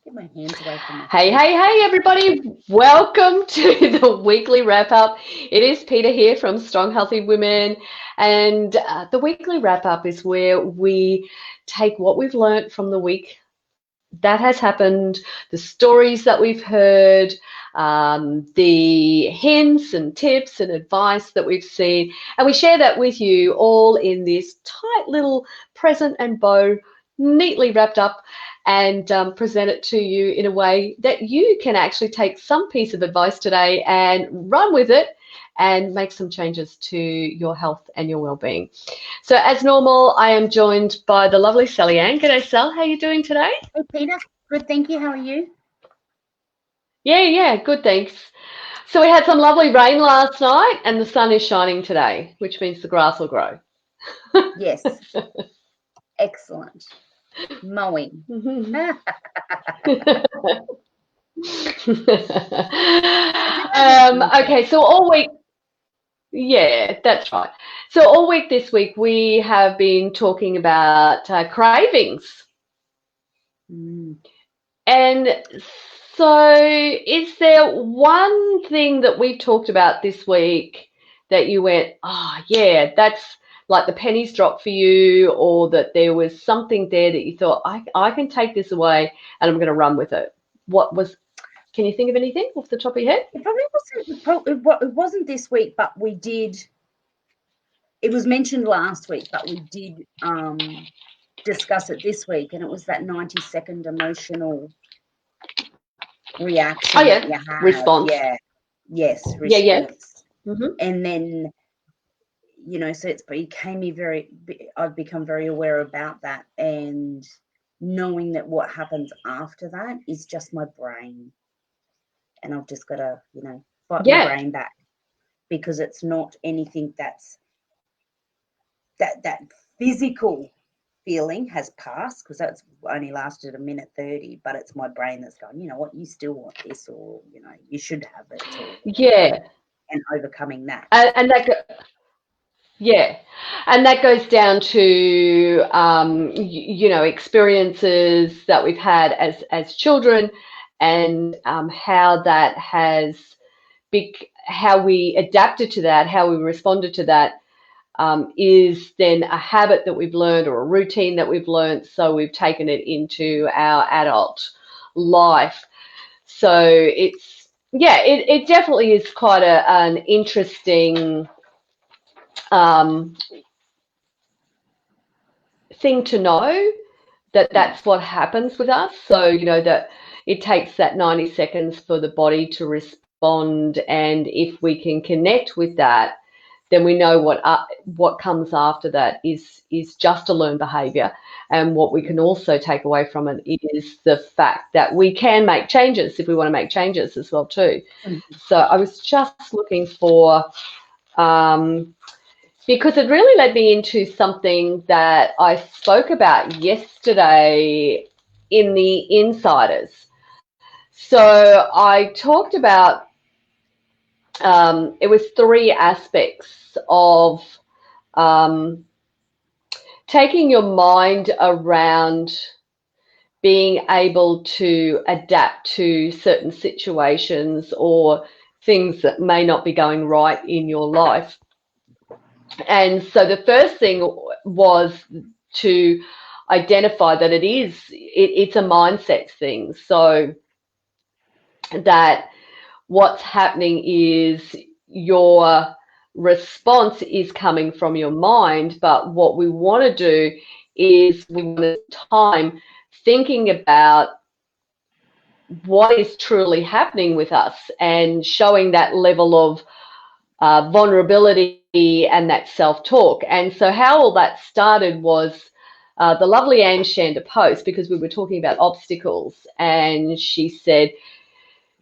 Get my hands away from my Hey, face. hey, hey, everybody. Welcome to the weekly wrap up. It is Peter here from Strong Healthy Women. And the weekly wrap up is where we take what we've learned from the week that has happened, the stories that we've heard, the hints and tips and advice that we've seen, and we share that with you all in this tight little present and bow, neatly wrapped up, and present it to you in a way that you can actually take some piece of advice today and run with it and make some changes to your health and your well-being. So as normal, I am joined by the lovely Sally Ann. G'day, Sal. How are you doing today? Hey, Peter. Good, thank you. How are you? Yeah, good, thanks. So we had some lovely rain last night and the sun is shining today, which means the grass will grow. Yes, excellent. Mowing. Okay, so all week, yeah, that's right. So all week this week, we have been talking about cravings. Mm. And so is there one thing that we talked about this week that you went, oh, yeah, that's like the pennies dropped for you, or that there was something there that you thought, I can take this away and I'm going to run with it? What was, can you think of anything off the top of your head? It probably wasn't. It wasn't this week, but we did. It was mentioned last week, but we did discuss it this week, and it was that 90-second emotional Oh, reaction that yeah, you have. response. Yeah. Yes, Yeah. response. Hmm. And then so it's became me very. I've become very aware about that, and knowing that what happens after that is just my brain, and I've just got to fight my Yeah, brain back, because it's not anything that physical feeling has passed, because that's only lasted a minute 30, but it's my brain that's going, you know what, you still want this, or you should have it, or yeah. and overcoming that. And yeah, and that goes down to experiences that we've had as children, and how that has how we adapted to that, how we responded to that, is then a habit that we've learned or a routine that we've learned. So we've taken it into our adult life. So it definitely is quite an interesting um, thing to know that Mm. that's what happens with us. So, that it takes that 90 seconds for the body to respond. And if we can connect with that, then we know what comes after that is just a learned behavior. And what we can also take away from it is the fact that we can make changes if we want to make changes as well too. Mm. So I was just looking for um, because it really led me into something that I spoke about yesterday in the Insiders. So I talked about it was three aspects of um, taking your mind around being able to adapt to certain situations or things that may not be going right in your life. And so the first thing was to identify that it's a mindset thing. So that what's happening is your response is coming from your mind, but what we want to do is we want to time thinking about what is truly happening with us and showing that level of vulnerability and that self-talk. And so how all that started was the lovely Anne Shander post, because we were talking about obstacles, and she said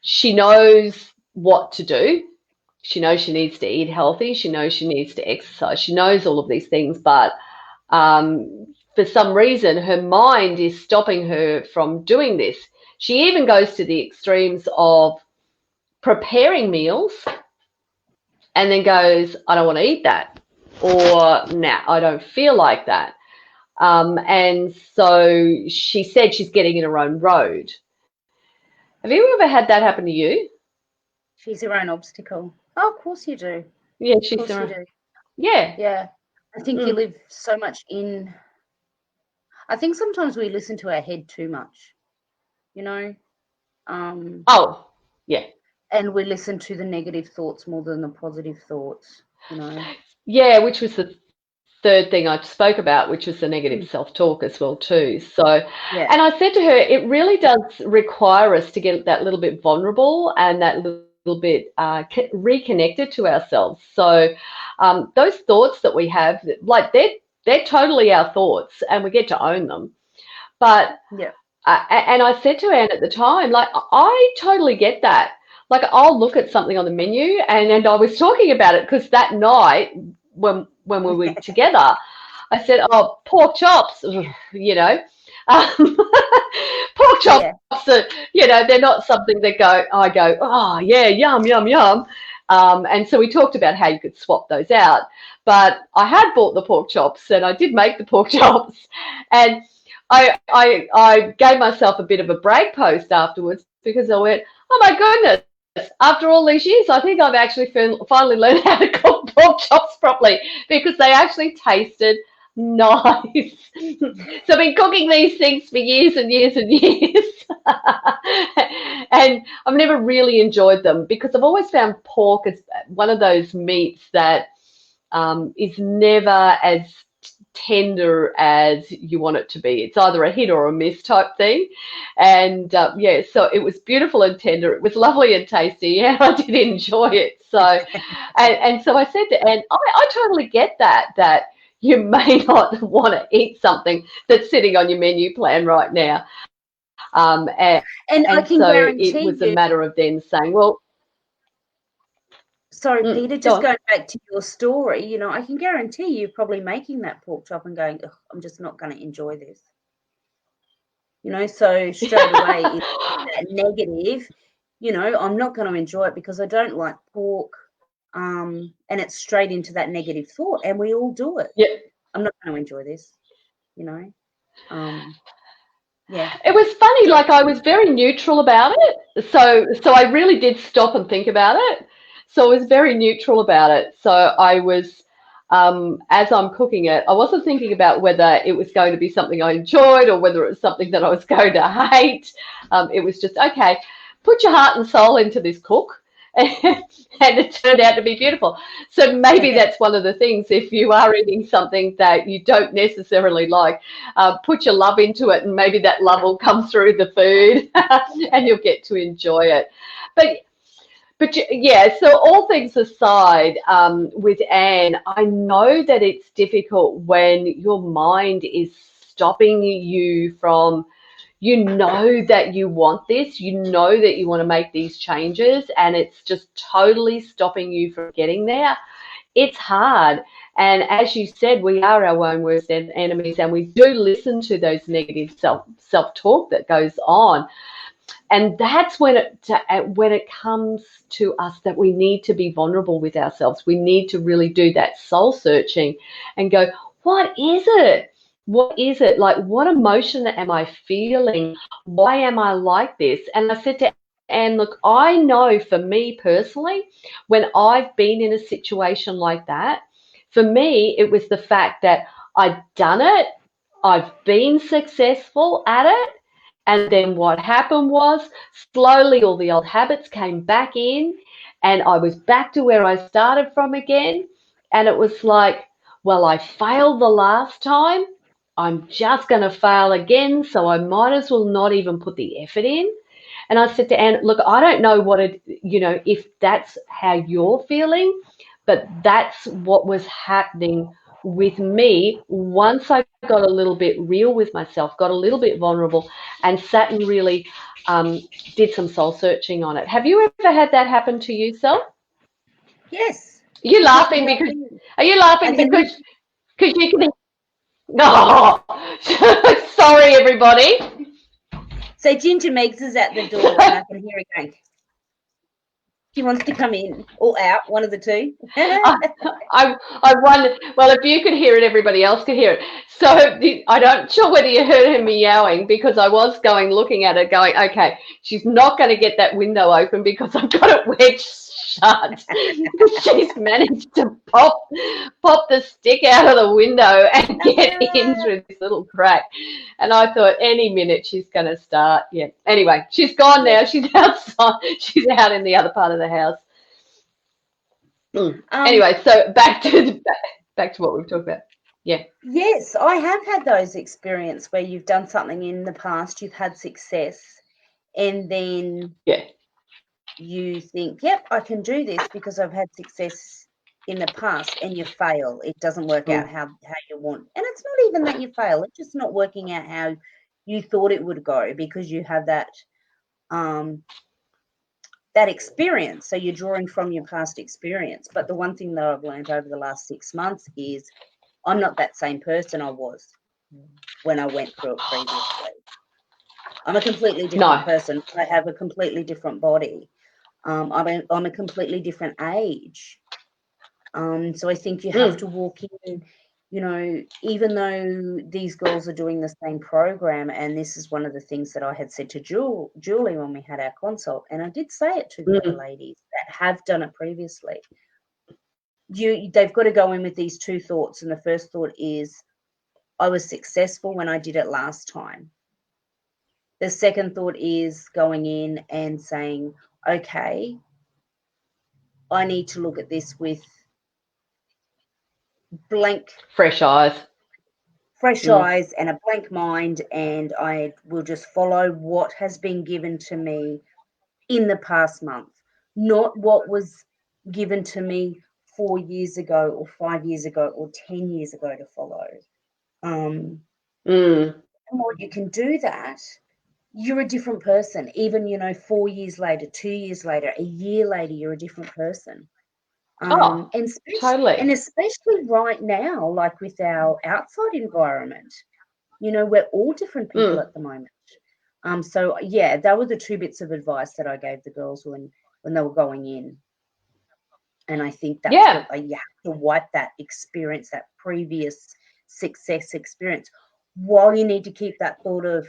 she knows what to do. She knows she needs to eat healthy. She knows she needs to exercise. She knows all of these things, but for some reason, her mind is stopping her from doing this. She even goes to the extremes of preparing meals and then goes, I don't want to eat that, or nah, I don't feel like that. And so she said she's getting in her own road. Have you ever had that happen to you? She's your own obstacle. Oh, of course you do. Yeah, Of she's course you the do. yeah. Yeah. I think you live so much in. I think sometimes we listen to our head too much, you know, Oh, yeah. and we listen to the negative thoughts more than the positive thoughts, you know. Yeah, which was the third thing I spoke about, which was the negative Mm. self-talk as well too. So, Yeah. and I said to her, it really does require us to get that little bit vulnerable and that little bit reconnected to ourselves. So, those thoughts that we have, like they're totally our thoughts, and we get to own them. But Yeah. and I said to Anne at the time, like, I totally get that. Like, I'll look at something on the menu, and I was talking about it because that night when we were together, I said, "Oh, pork chops," you know. Um, pork chops, Yeah. they're not something that I go, "Oh, yeah, yum, yum, yum." And so we talked about how you could swap those out. But I had bought the pork chops, and I did make the pork chops, and I gave myself a bit of a brag post afterwards because I went, oh my goodness, after all these years, I think I've actually finally learned how to cook pork chops properly because they actually tasted nice. So I've been cooking these things for years and years and years. And I've never really enjoyed them because I've always found pork as one of those meats that is never as tender as you want it to be. It's either a hit or a miss type thing. And yeah, so it was beautiful and tender. It was lovely and tasty. Yeah, I did enjoy it. So, and so I said to Anne, I totally get that you may not want to eat something that's sitting on your menu plan right now. And I And can so it guarantee was a you, matter of then saying, well, sorry, Peter, go just on. going back to your story, you know, I can guarantee you probably making that pork chop and going, "Ugh, I'm just not going to enjoy this." You know, so straight away it's that negative, you know, I'm not going to enjoy it because I don't like pork. And it's straight into that negative thought, and we all do it. Yeah. I'm not going to enjoy this, you know. Um, yeah, It was funny, sorry. like I was very neutral about it. So I really did stop and think about it. So I was very neutral about it. So I was as I'm cooking it, I wasn't thinking about whether it was going to be something I enjoyed or whether it was something that I was going to hate. It was just, okay, put your heart and soul into this cook. And it turned out to be beautiful. So maybe that's one of the things. If you are eating something that you don't necessarily like, put your love into it, and maybe that love will come through the food, and you'll get to enjoy it. But yeah, so all things aside, with Anne, I know that it's difficult when your mind is stopping you from, you know that you want this, you know that you want to make these changes, and it's just totally stopping you from getting there. It's hard. And as you said, we are our own worst enemies, and we do listen to those negative self-talk that goes on. And that's when it comes to us that we need to be vulnerable with ourselves. We need to really do that soul searching and go, what is it? What is it? Like, what emotion am I feeling? Why am I like this? And I said to Anne, look, I know for me personally, when I've been in a situation like that, for me, it was the fact that I'd done it, I've been successful at it, and then what happened was slowly all the old habits came back in, and I was back to where I started from again. And it was like, well, I failed the last time. I'm just going to fail again. So I might as well not even put the effort in. And I said to Anne, look, I don't know if that's how you're feeling, but that's what was happening with me once I got a little bit real with myself, got a little bit vulnerable, and sat and really did some soul searching on it. Have you ever had that happen to you, Sel? Yes, Are you I can hear laughing you because laughing. are you I laughing can hear. because you can? No, sorry, everybody. So Ginger Megs is at the door, and I can hear her going. She wants to come in or out, one of the two. I wonder, well, if you could hear it, everybody else could hear it. So I don't sure whether you heard her meowing, because I was looking at it going, okay, she's not going to get that window open because I've got it wedged shut. She's managed to pop the stick out of the window and get in through this little crack. And I thought any minute she's going to start. Yeah. Anyway, she's gone now. She's outside. She's out in the other part of the house. Anyway, so back to what we've talked about. Yeah. Yes, I have had those experiences where you've done something in the past, you've had success, and then you think, yep, I can do this because I've had success in the past, and you fail. It doesn't work out how you want. And it's not even that you fail, it's just not working out how you thought it would go, because you have that that experience. So you're drawing from your past experience. But the one thing that I've learned over the last 6 months is I'm not that same person I was when I went through it previously. I'm a completely different person. I have a completely different body. I'm a completely different age. So I think you have to walk in, even though these girls are doing the same program, and this is one of the things that I had said to Julie when we had our consult, and I did say it to the other ladies that have done it previously. They've got to go in with these two thoughts, and the first thought is, I was successful when I did it last time. The second thought is going in and saying, okay, I need to look at this with fresh eyes and a blank mind, and I will just follow what has been given to me in the past month, not what was given to me 4 years ago or 5 years ago or 10 years ago to follow. And when you can do that, you're a different person. Even 4 years later, 2 years later, a year later, you're a different person. And especially right now, like with our outside environment, we're all different people at the moment. So yeah, that were the two bits of advice that I gave the girls when they were going in. And I think that's what you have to wipe that experience, that previous success experience, while you need to keep that thought of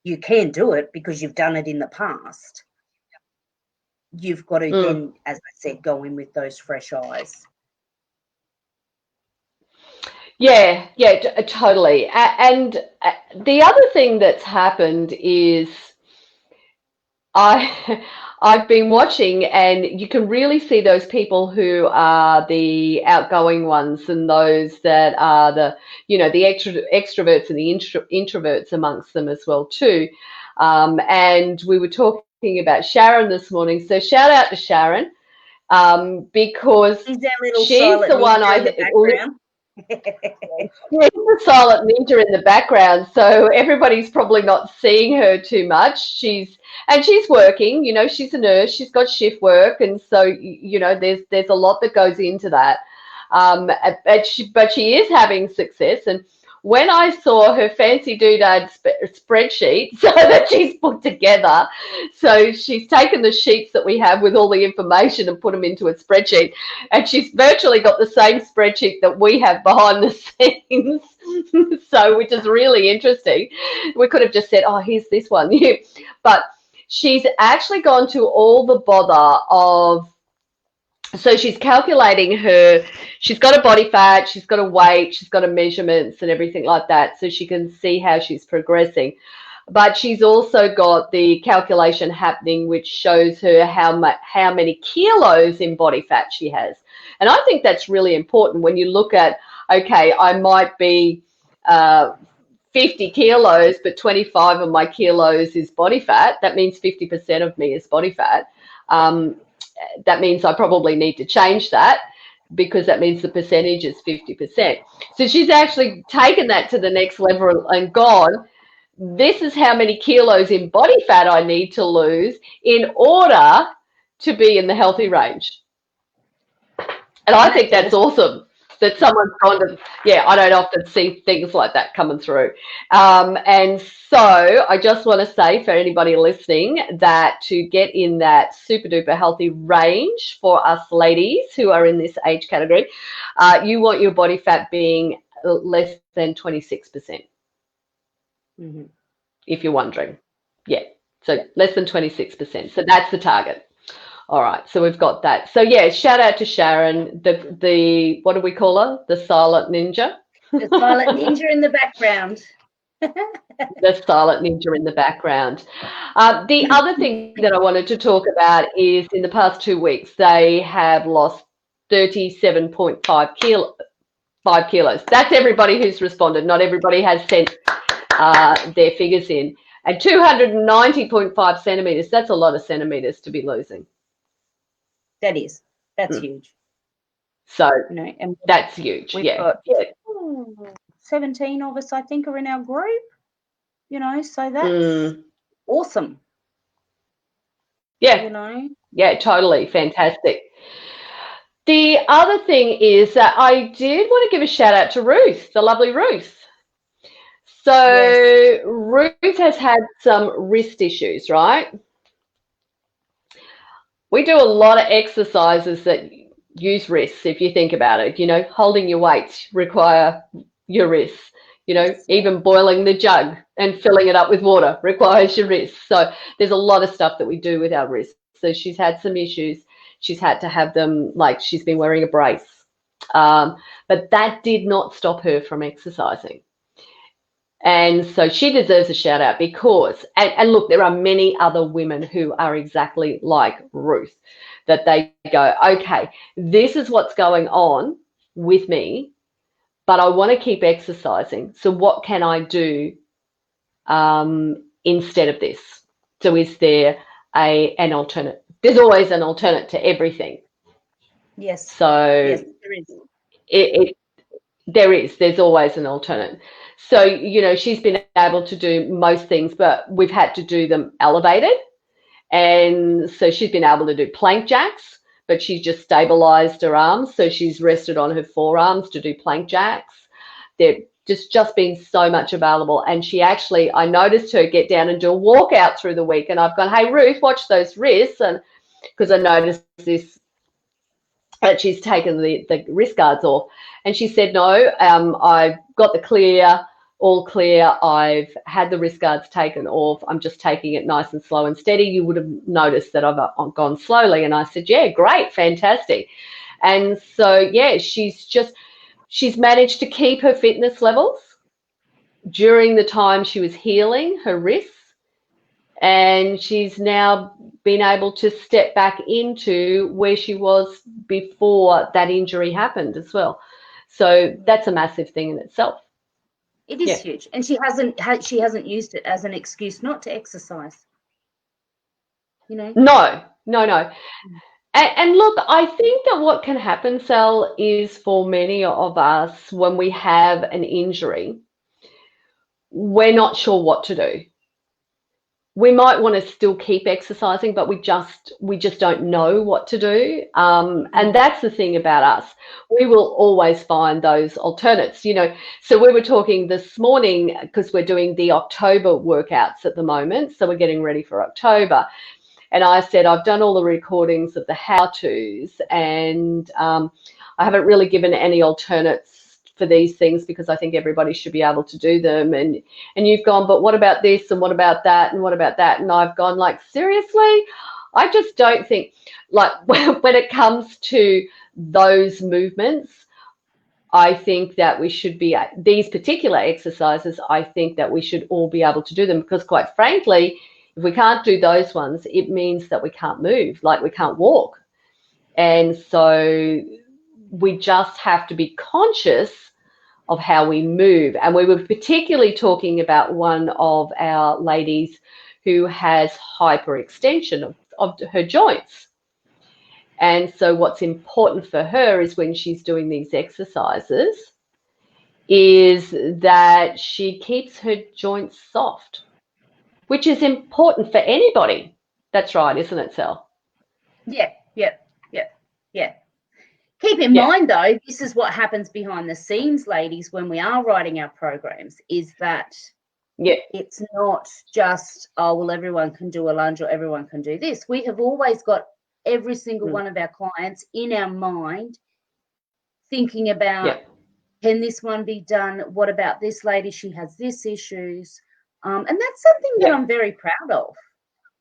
you can do it because you've done it in the past. You've got to then, as I said, go in with those fresh eyes. Yeah, totally. And the other thing that's happened is I've been watching, and you can really see those people who are the outgoing ones, and those that are the extroverts and the introverts amongst them as well too. And we were talking about Sharon this morning, so shout out to Sharon, because she's the one She's a silent ninja in the background, so everybody's probably not seeing her too much. She's working, she's a nurse, she's got shift work, and so there's a lot that goes into that. But she is having success, and when I saw her fancy doodad spreadsheet so that she's put together, so she's taken the sheets that we have with all the information and put them into a spreadsheet, and she's virtually got the same spreadsheet that we have behind the scenes, so which is really interesting. We could have just said, oh, here's this one, but she's actually gone to all the bother of, so she's calculating she's got a body fat, she's got a weight, she's got a measurements and everything like that, so she can see how she's progressing. But she's also got the calculation happening, which shows her how many kilos in body fat she has. And I think that's really important when you look at, okay, I might be 50 kilos, but 25 of my kilos is body fat. That means 50% of me is body fat. That means I probably need to change that, because that means the percentage is 50%. So she's actually taken that to the next level and gone, this is how many kilos in body fat I need to lose in order to be in the healthy range. And I think that's awesome. that someone's gone to, I don't often see things like that coming through. And so I just want to say for anybody listening that to get in that super duper healthy range for us ladies who are in this age category, you want your body fat being less than 26%. Mm-hmm. If you're wondering. Yeah. So less than 26%. So that's the target. All right. So we've got that. So yeah, shout out to Sharon, the what do we call her? The silent ninja. The silent ninja in the background. The silent ninja in the background. The other thing that I wanted to talk about is in the past 2 weeks, they have lost 37.5 kilos. That's everybody who's responded. Not everybody has sent their figures in. And 290.5 centimetres, that's a lot of centimetres to be losing. That's huge. So, and that's huge. We've got 17 of us, I think, are in our group, so that's awesome. Yeah. Yeah, totally. Fantastic. The other thing is that I did want to give a shout out to Ruth, the lovely Ruth. So Ruth has had some wrist issues, right? We do a lot of exercises that use wrists, if you think about it. Holding your weights require your wrists. Even boiling the jug and filling it up with water requires your wrists. So there's a lot of stuff that we do with our wrists. So she's had some issues. She's had to have them, like she's been wearing a brace. But that did not stop her from exercising. And so she deserves a shout out because, and look, there are many other women who are exactly like Ruth, that they go, okay, this is what's going on with me, but I want to keep exercising. So what can I do instead of this? So is there an alternate? There's always an alternate to everything. Yes. So yes, there is. There's always an alternate. So, she's been able to do most things, but we've had to do them elevated. And so she's been able to do plank jacks, but she's just stabilized her arms. So she's rested on her forearms to do plank jacks. They've just been so much available. And she actually, I noticed her get down and do a walkout through the week. And I've gone, hey, Ruth, watch those wrists. And because I noticed this, that she's taken the wrist guards off. And she said, no, I've got all clear. I've had the wrist guards taken off. I'm just taking it nice and slow and steady. You would have noticed that I've gone slowly. And I said, yeah, great, fantastic. And so, yeah, she's managed to keep her fitness levels during the time she was healing her wrists. And she's now been able to step back into where she was before that injury happened as well. So that's a massive thing in itself. It is huge, and she hasn't used it as an excuse not to exercise. No. And look, I think that what can happen, Sal, is for many of us when we have an injury, we're not sure what to do. We might want to still keep exercising, but we just don't know what to do. And that's the thing about us. We will always find those alternates, So we were talking this morning because we're doing the October workouts at the moment. So we're getting ready for October. And I said, I've done all the recordings of the how-tos and I haven't really given any alternates for these things because I think everybody should be able to do them. And you've gone, but what about this and what about that and what about that? And I've gone, like, seriously? I just don't think, like, when it comes to those movements, I think that we should be, these particular exercises, I think that we should all be able to do them because, quite frankly, if we can't do those ones, it means that we can't move, like we can't walk. And so we just have to be conscious of how we move. And we were particularly talking about one of our ladies who has hyperextension of her joints. And so what's important for her is when she's doing these exercises is that she keeps her joints soft, which is important for anybody. That's right, isn't it, Sal? Yeah. Keep in mind, though, this is what happens behind the scenes, ladies, when we are writing our programs, is that it's not just, oh, well, everyone can do a lunge or everyone can do this. We have always got every single one of our clients in our mind thinking about, can this one be done? What about this lady? She has this issues. And that's something that I'm very proud of.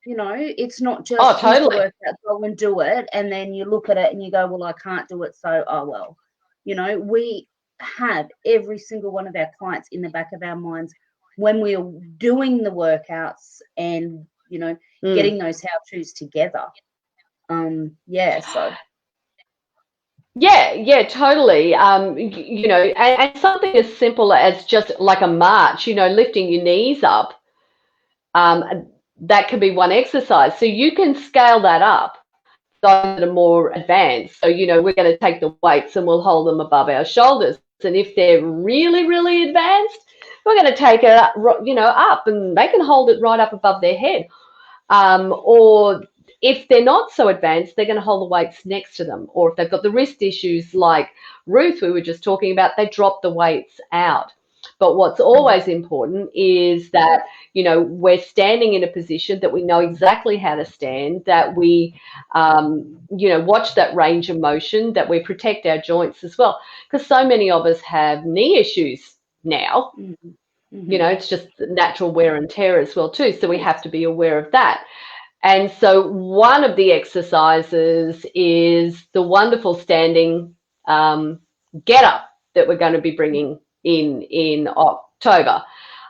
You know, it's not just here's the workout, go and do it, and then you look at it and you go, well, I can't do it, so oh well. You know, we have every single one of our clients in the back of our minds when we're doing the workouts and, you know, getting those how-tos together. So yeah, totally. You know, and something as simple as just like a march, you know, lifting your knees up, that can be one exercise. So you can scale that up, those that are more advanced. So, you know, we're going to take the weights and we'll hold them above our shoulders. And if they're really, really advanced, we're going to take it, you know, up, and they can hold it right up above their head. Or if they're not so advanced, they're going to hold the weights next to them. Or if they've got the wrist issues like Ruth, we were just talking about, they drop the weights out. But what's always important is that, you know, we're standing in a position that we know exactly how to stand, that we, you know, watch that range of motion, that we protect our joints as well. Because so many of us have knee issues now. You know, it's just natural wear and tear as well too. So we have to be aware of that. And so one of the exercises is the wonderful standing get up that we're going to be bringing in October.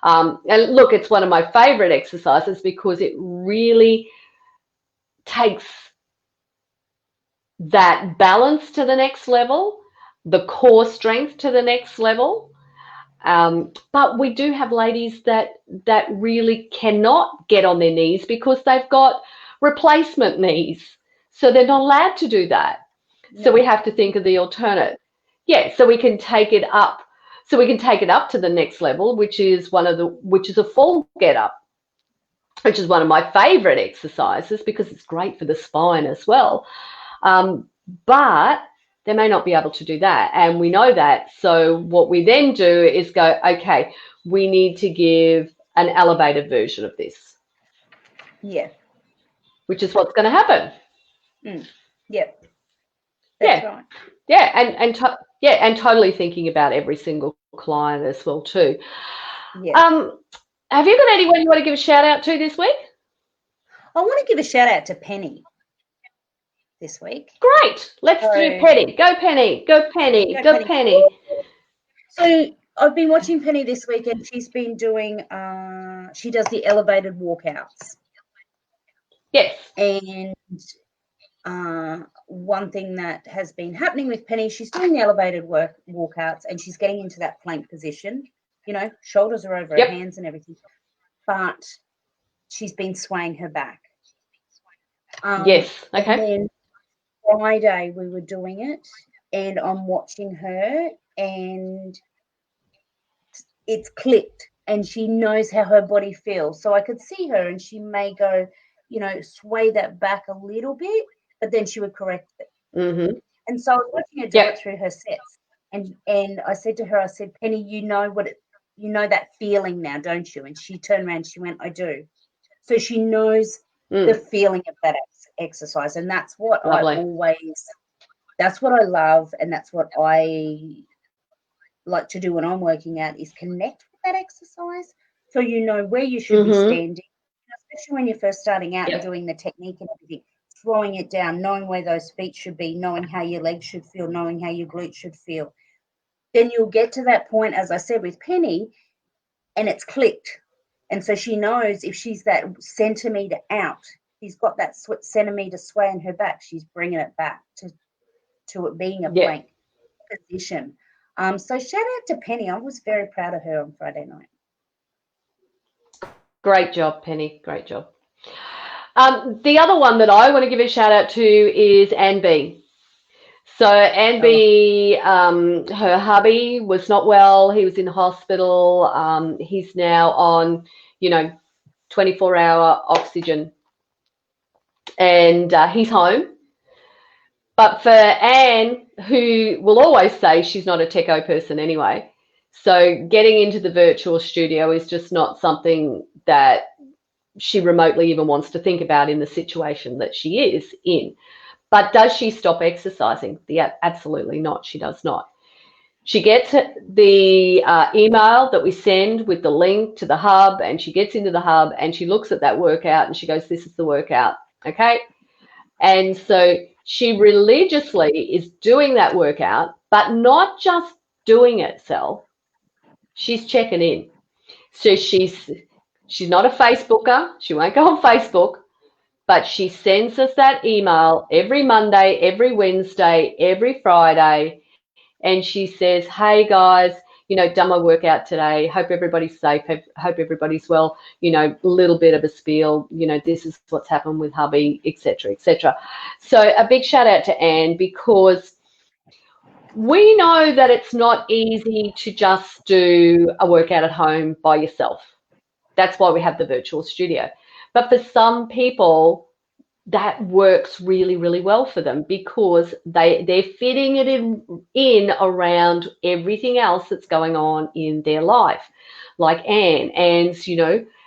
And look, it's one of my favorite exercises because it really takes that balance to the next level, the core strength to the next level. But we do have ladies that really cannot get on their knees because they've got replacement knees. So they're not allowed to do that. Yeah. So we have to think of the alternate. Yeah, so we can take it up. So we can take it up to the next level, which is a full get up, which is one of my favorite exercises because it's great for the spine as well. But they may not be able to do that, and we know that. So what we then do is go, okay, we need to give an elevated version of this. Yeah. Which is what's going to happen. Yep. That's right. Yeah, and totally thinking about every single client as well too. Yeah. Have you got anyone you want to give a shout out to this week? I want to give a shout out to Penny this week. Great. Let's do Penny. Go Penny. Go Penny. Go Penny. So I've been watching Penny this week, and she's been doing she does the elevated walkouts. Yes. And one thing that has been happening with Penny, she's doing the elevated walkouts, and she's getting into that plank position. You know, shoulders are over her hands and everything. But she's been swaying her back. Yes. Okay. And then Friday we were doing it, and I'm watching her, and it's clicked, and she knows how her body feels. So I could see her, and she may go, you know, sway that back a little bit, but then she would correct it. And so I was watching her do it through her sets, and I said to her, I said, Penny, you know that feeling now, don't you? And she turned around, she went, I do. So she knows the feeling of that exercise, and that's what that's what I love, and that's what I like to do when I'm working out, is connect with that exercise, so you know where you should be standing, especially when you're first starting out and doing the technique and everything, throwing it down, knowing where those feet should be, knowing how your legs should feel, knowing how your glutes should feel. Then you'll get to that point, as I said, with Penny, and it's clicked. And so she knows if she's that centimetre out, she's got that centimetre sway in her back, she's bringing it back to it being a plank position. So shout out to Penny. I was very proud of her on Friday night. Great job, Penny. Great job. The other one that I want to give a shout out to is Anne B. So Anne B, her hubby was not well. He was in hospital. He's now on, 24-hour oxygen, and he's home. But for Anne, who will always say she's not a techo person anyway. So getting into the virtual studio is just not something that she remotely even wants to think about in the situation that she is in. But does she stop exercising? Absolutely not. She does not. She gets the email that we send with the link to the hub, and she gets into the hub and she looks at that workout and she goes, this is the workout. Okay. And so she religiously is doing that workout, but not just doing it, Sel. She's checking in. So she's not a Facebooker. She won't go on Facebook, but she sends us that email every Monday, every Wednesday, every Friday. And she says, hey guys, done my workout today. Hope everybody's safe. Hope everybody's well. A little bit of a spiel. This is what's happened with hubby, etc., etc. So a big shout out to Anne, because we know that it's not easy to just do a workout at home by yourself. That's why we have the virtual studio. But for some people, that works really, really well for them, because they're fitting it in around everything else that's going on in their life. Like Anne's,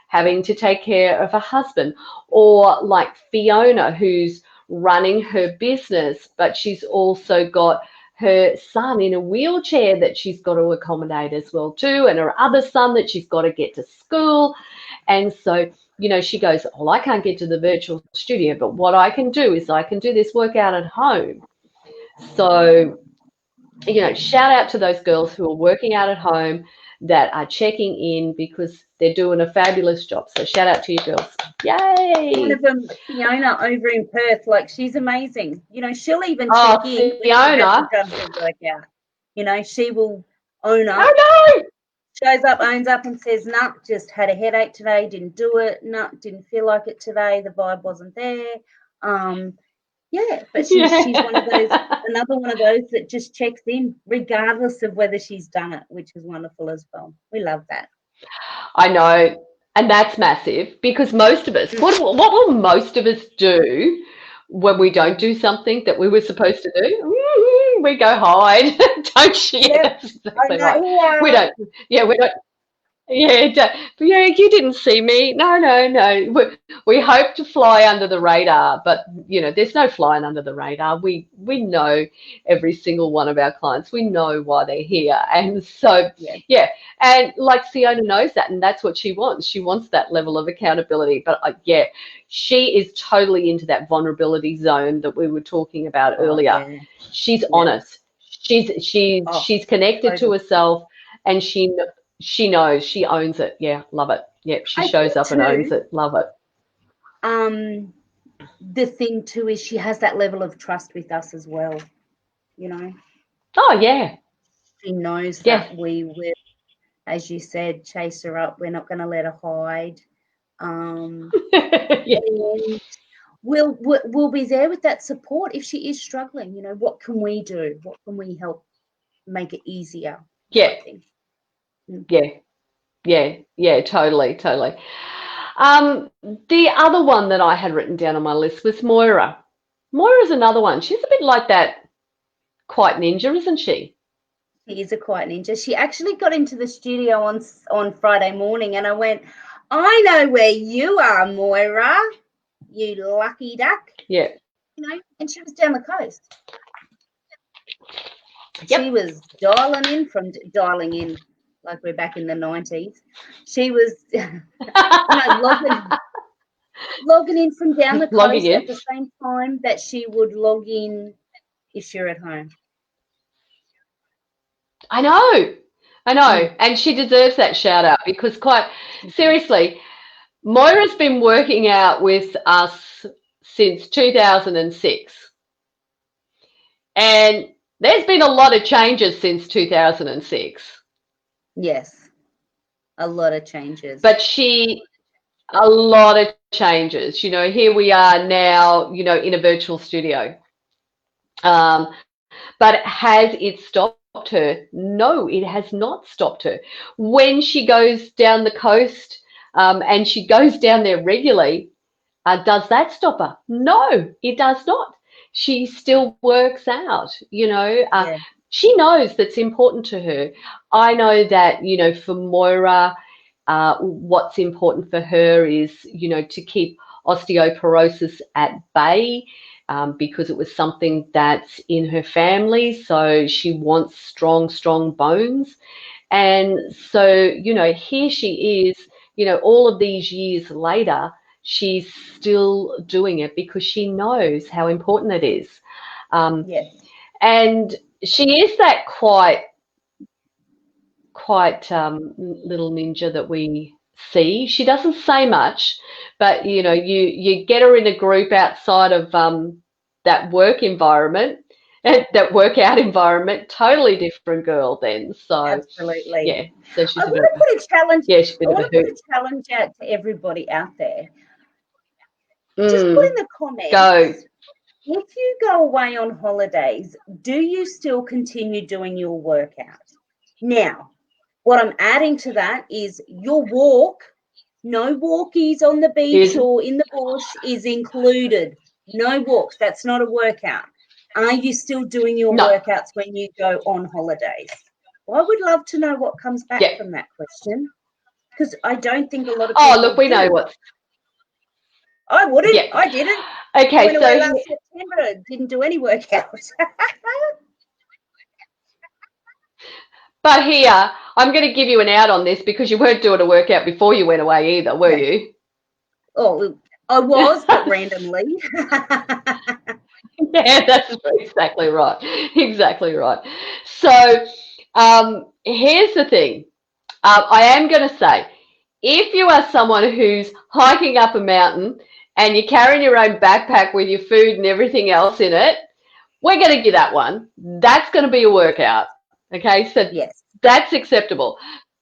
having to take care of her husband, or like Fiona, who's running her business, but she's also got her son in a wheelchair that she's got to accommodate as well too, and her other son that she's got to get to school. And so she goes, well, I can't get to the virtual studio, but what I can do is I can do this workout at home. So, shout out to those girls who are working out at home, that are checking in, because they're doing a fabulous job. So shout out to you girls. Yay. One of them, Fiona, over in Perth, like, she's amazing. She'll even check in. Fiona. She will own up. Oh, no. Shows up, owns up, and says, nah, just had a headache today, didn't do it, nah, didn't feel like it today, the vibe wasn't there. But she's one of those, another one of those that just checks in regardless of whether she's done it, which is wonderful as well. We love that. I know, and that's massive, because most of us, what will most of us do when we don't do something that we were supposed to do? We go hide, don't you? Yep. Exactly right. We don't. But you didn't see me. No. We hope to fly under the radar, but there's no flying under the radar. We know every single one of our clients. We know why they're here, and so and like Fiona knows that, and that's what she wants. She wants that level of accountability. But she is totally into that vulnerability zone that we were talking about earlier. Yeah. She's honest. She's connected to herself, and she knows, she owns it. Yeah, love it. Yep, she shows up and owns it. Love it. The thing too is she has that level of trust with us as well. Oh yeah. She knows that we will, as you said, chase her up. We're not going to let her hide. And we'll be there with that support if she is struggling. What can we do? What can we help make it easier? Yeah. Yeah, totally. The other one that I had written down on my list was Moira. Moira's another one. She's a bit like that quiet ninja, isn't she? She is a quiet ninja. She actually got into the studio on Friday morning, and I went, I know where you are, Moira, you lucky duck. Yeah. And she was down the coast. Yep. She was dialing in like we're back in the 90s. She was logging in from down the coast at the same time that she would log in if you're at home. I know. And she deserves that shout out, because quite seriously, Moira's been working out with us since 2006. And there's been a lot of changes since 2006. Yes, a lot of changes. But a lot of changes. Here we are now, in a virtual studio. But has it stopped her? No, it has not stopped her. When she goes down the coast, and she goes down there regularly, does that stop her? No, it does not. she still works out, you know. Yeah. She knows that's important to her. I know that, you know, for Moira, what's important for her is, you know, to keep osteoporosis at bay, because it was something that's in her family. So she wants strong, strong bones. And so, you know, here she is, you know, all of these years later, she's still doing it because she knows how important it is. Yes. And she is that quite little ninja that we see. She doesn't say much, but you know, you get her in a group outside of that work environment, that workout environment, totally different girl then. So Absolutely. yeah, so I she's a want bit to of a, put a challenge. yeah, she's a I bit of want a to put hoot. a challenge out to everybody out there. Just put in Mm, the go. comments, if you go away on holidays, do you still continue doing your workout? Now, what I'm adding to that is your walk, no walkies on the beach Is or in the bush is included. No walks. That's not a workout. Are you still doing your no. workouts when you go on holidays? Well, I would love to know what comes back Yeah. from that question, because I don't think a lot of Oh, look, people we know do. what's, I wouldn't. yeah. I didn't. I Okay, went away so last September, didn't do any workouts. but here, I'm going to give you an out on this because you weren't doing a workout before you went away either, were No. you? Oh, I was, but randomly. Yeah, that's exactly right. Exactly right. So here's the thing. I am going to say, if you are someone who's hiking up a mountain and you're carrying your own backpack with your food and everything else in it, we're going to give that one. That's going to be a workout. Okay, so Yes. that's acceptable.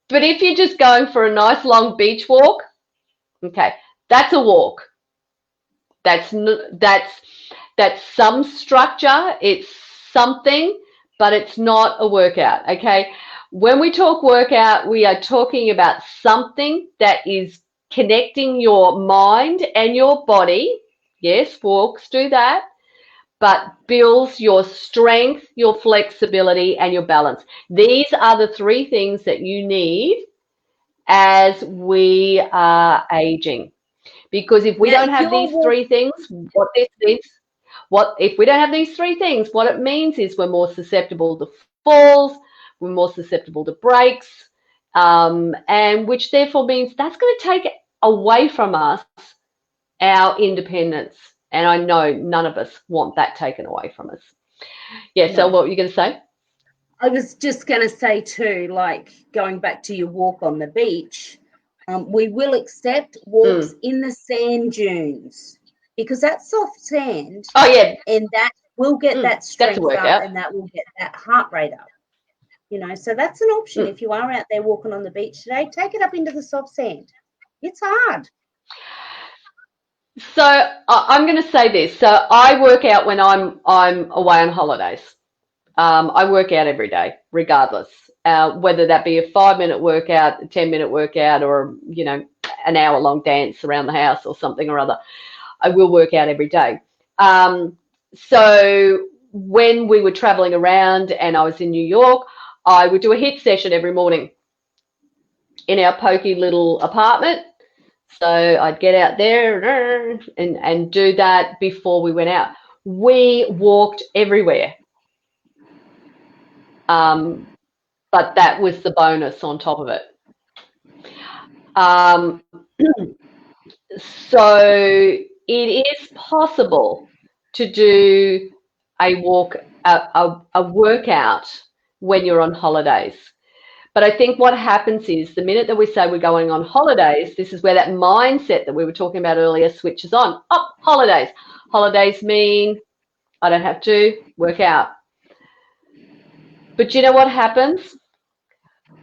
But if you're just going for a nice long beach walk, okay, that's a walk. That's some structure. It's something, but it's not a workout. Okay. When we talk workout, we are talking about something that is connecting your mind and your body. Yes, walks do that, but builds your strength, your flexibility, and your balance. These are the three things that you need as we are aging. Because if we Now, don't if have you're these three things, what this is, what if we don't have these three things, what it means is we're more susceptible to falls, we're more susceptible to breaks, and which therefore means that's going to take away from us our independence. And I know none of us want that taken away from us. Yeah, so no, what were you going to say? I was just going to say too, like going back to your walk on the beach, we will accept walks in the sand dunes because that's soft sand Oh, yeah, and that will get that that's a strength up workout. and that will get that heart rate up. You know, so that's an option. Mm. If you are out there walking on the beach today, take it up into the soft sand. It's hard. So I'm going to say this. So I work out when I'm away on holidays. I work out every day, regardless, whether that be a 5-minute workout, a 10-minute workout, or you know, an hour-long dance around the house or something or other. I will work out every day. So when we were traveling around and I was in New York, I would do a HIIT session every morning in our pokey little apartment. So I'd get out there and do that before we went out. We walked everywhere. But that was the bonus on top of it. Um, so it is possible to do a workout when you're on holidays. But I think what happens is the minute that we say we're going on holidays, this is where that mindset that we were talking about earlier switches on. Oh, holidays. Holidays mean I don't have to work out. But you know what happens?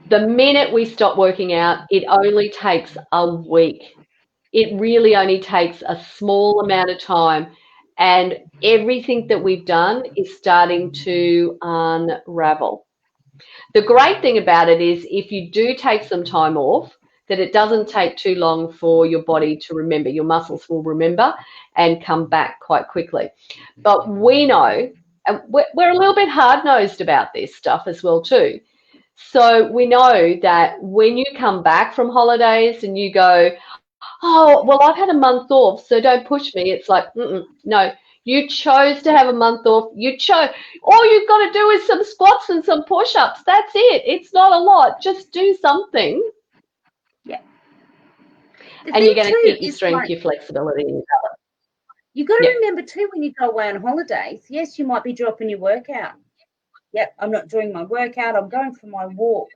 The minute we stop working out, it only takes a week. It really only takes a small amount of time, and everything that we've done is starting to unravel. The great thing about it is if you do take some time off, that it doesn't take too long for your body to remember. Your muscles will remember and come back quite quickly. But we know, and we're a little bit hard-nosed about this stuff as well too. So we know that when you come back from holidays and you go, oh, well, I've had a month off, so don't push me. It's like, no, you chose to have a month off. You chose. All you've got to do is some squats and some push-ups. That's it. It's not a lot. Just do something. Yeah. And you're going to keep your strength, your flexibility, and your balance. You've got to remember too, when you go away on holidays, yes, you might be dropping your workout. Yep, I'm not doing my workout. I'm going for my walk.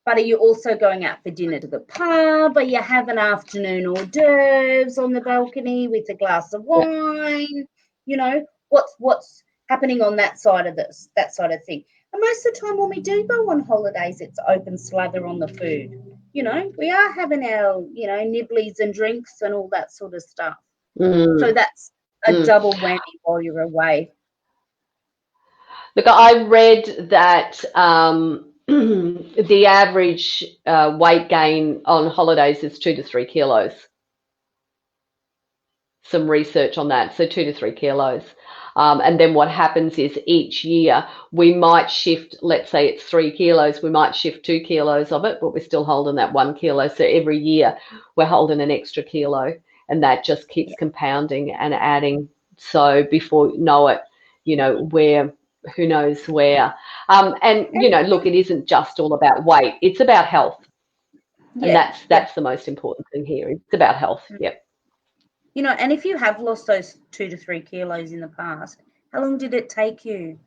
But are you also going out for dinner to the pub? Are you having afternoon hors d'oeuvres on the balcony with a glass of wine? You know, what's happening on that side of thing. And most of the time when we do go on holidays, it's open slather on the food. You know, we are having our, nibblies and drinks and all that sort of stuff. So that's a double whammy while you're away. Look, I read that the average weight gain on holidays is 2 to 3 kilos. Some research on that, so 2 to 3 kilos. And then what happens is each year we might shift, let's say it's 3 kilos, we might shift 2 kilos of it, but we're still holding that 1 kilo. So every year we're holding an extra kilo, and that just keeps compounding and adding. So before you know it, who knows where. And look, it isn't just all about weight. It's about health. And that's the most important thing here. It's about health. Yep. And if you have lost those 2 to 3 kilos in the past, how long did it take you?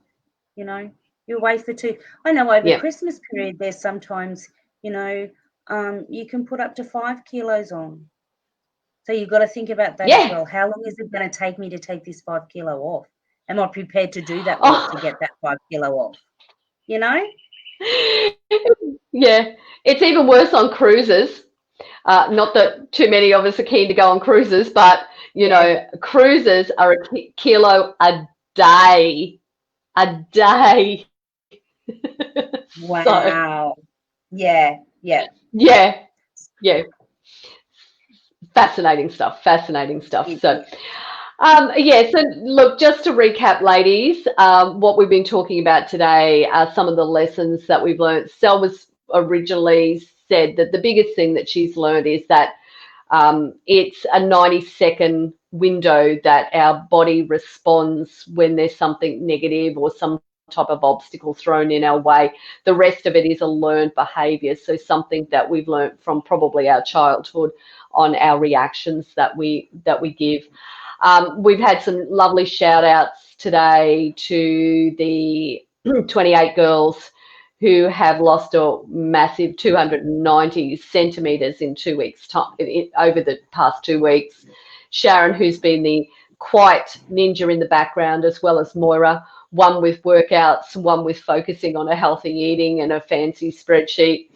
You're away for I know over Christmas period, there's sometimes, you can put up to 5 kilos on. So you've got to think about that as well. How long is it going to take me to take this 5 kilo off? Am I prepared to do that work to get that 5 kilo off? Yeah, it's even worse on cruises. Not that too many of us are keen to go on cruises, but, cruises are a kilo a day. A day. Wow. So, yeah. Fascinating stuff. So, so look, just to recap, ladies, what we've been talking about today are some of the lessons that we've learned. Selma's originally said that the biggest thing that she's learned is that it's a 90-second window that our body responds when there's something negative or some type of obstacle thrown in our way. The rest of it is a learned behavior, so something that we've learned from probably our childhood on our reactions that we give. We've had some lovely shout outs today to the 28 girls who have lost a massive 290 centimetres in 2 weeks' time, over the past 2 weeks. Sharon, who's been the quiet ninja in the background, as well as Moira, one with workouts, one with focusing on a healthy eating and a fancy spreadsheet.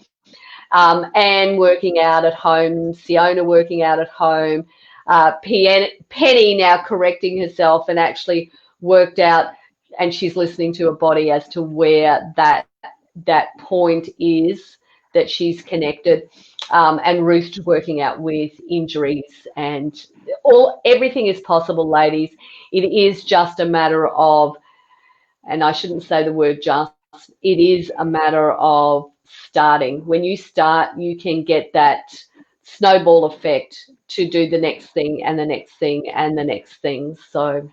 Anne working out at home, Siona working out at home, Penny now correcting herself and actually worked out, and she's listening to her body as to where that point is that she's connected, and Ruth working out with injuries, and everything is possible, ladies. It is just a matter of, and I shouldn't say the word just, it is a matter of starting. When you start, you can get that snowball effect to do the next thing and the next thing and the next thing. So,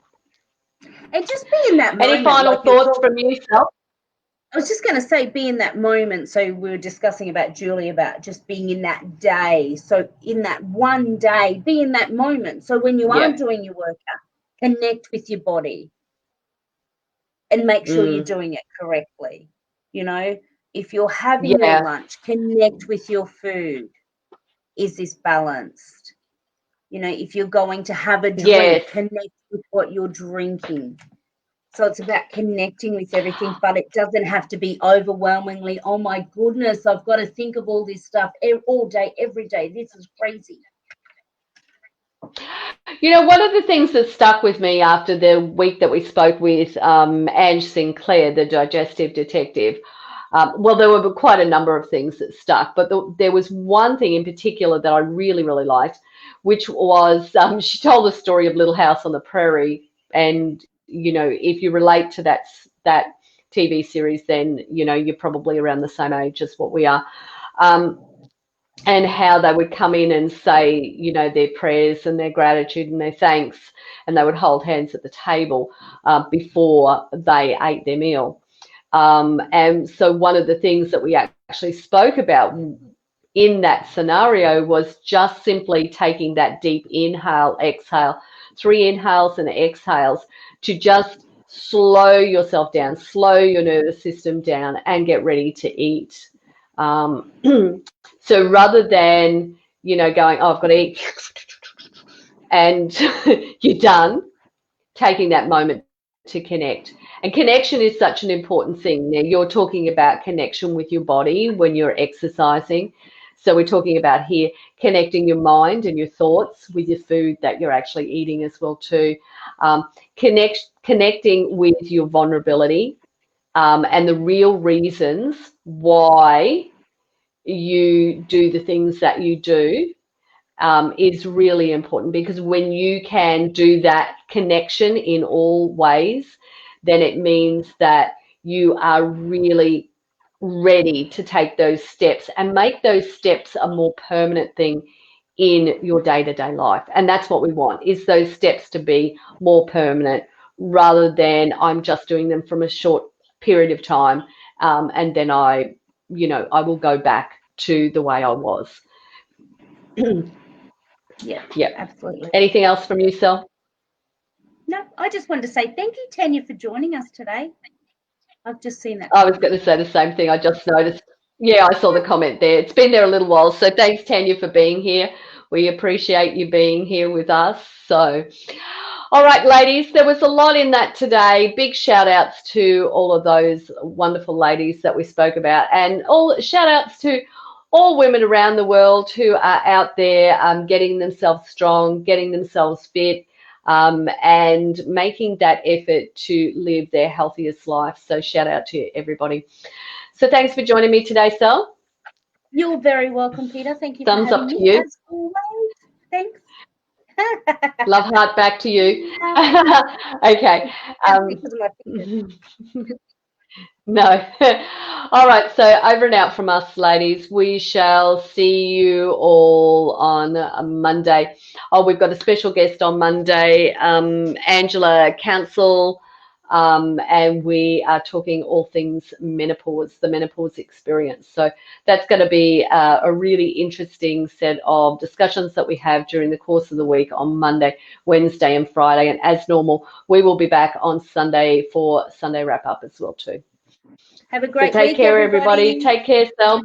and just be in that moment. Any final thoughts from yourself? I was just going to say, be in that moment. So we were discussing about Julie, about just being in that day. So in that one day, be in that moment. So when you are doing your workout, connect with your body and make sure you're doing it correctly. If you're having your lunch, connect with your food. Is this balanced? If you're going to have a drink, connect with what you're drinking. So it's about connecting with everything, but it doesn't have to be overwhelmingly, oh my goodness, I've got to think of all this stuff all day, every day. This is crazy. One of the things that stuck with me after the week that we spoke with Ange Sinclair, the digestive detective, Well, there were quite a number of things that stuck, but there was one thing in particular that I really, really liked, which was she told the story of Little House on the Prairie. And, you know, if you relate to that TV series, then, you know, you're probably around the same age as what we are. And how they would come in and say, you know, their prayers and their gratitude and their thanks, and they would hold hands at the table before they ate their meal. And so one of the things that we actually spoke about in that scenario was just simply taking that deep inhale, exhale, 3 inhales and exhales, to just slow yourself down, slow your nervous system down, and get ready to eat. So rather than, you know, going, oh, I've got to eat, and you're done, taking that moment to connect. And connection is such an important thing. Now, you're talking about connection with your body when you're exercising. So we're talking about here connecting your mind and your thoughts with your food that you're actually eating as well too. Connecting with your vulnerability and the real reasons why you do the things that you do is really important, because when you can do that connection in all ways, then it means that you are really ready to take those steps and make those steps a more permanent thing in your day-to-day life. And that's what we want, is those steps to be more permanent, rather than I'm just doing them from a short period of time and then I will go back to the way I was. Yeah, absolutely. Anything else from you, Sel? No, I just wanted to say thank you, Tanya, for joining us today. I've just seen that. I was going to say the same thing. I just noticed. Yeah, I saw the comment there. It's been there a little while. So thanks, Tanya, for being here. We appreciate you being here with us. So, all right, ladies, there was a lot in that today. Big shout outs to all of those wonderful ladies that we spoke about, and all shout outs to all women around the world who are out there getting themselves strong, getting themselves fit, and making that effort to live their healthiest life. So shout out to everybody. So thanks for joining me today, Sel. You're very welcome, Peter. Thank you for Thumbs having up to me, you. as always. Thanks. Love heart back to you. Okay. Because of my fingers. No. All right. So over and out from us, ladies. We shall see you all on Monday. Oh, we've got a special guest on Monday, Angela Council, and we are talking all things menopause, the menopause experience. So that's going to be a really interesting set of discussions that we have during the course of the week on Monday, Wednesday, and Friday. And as normal, we will be back on Sunday for Sunday wrap up as well too. Have a great take week, care, everybody. Take care, Sel.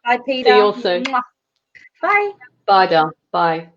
Bye, Peter. See you all soon. Bye. Bye, Del. Bye.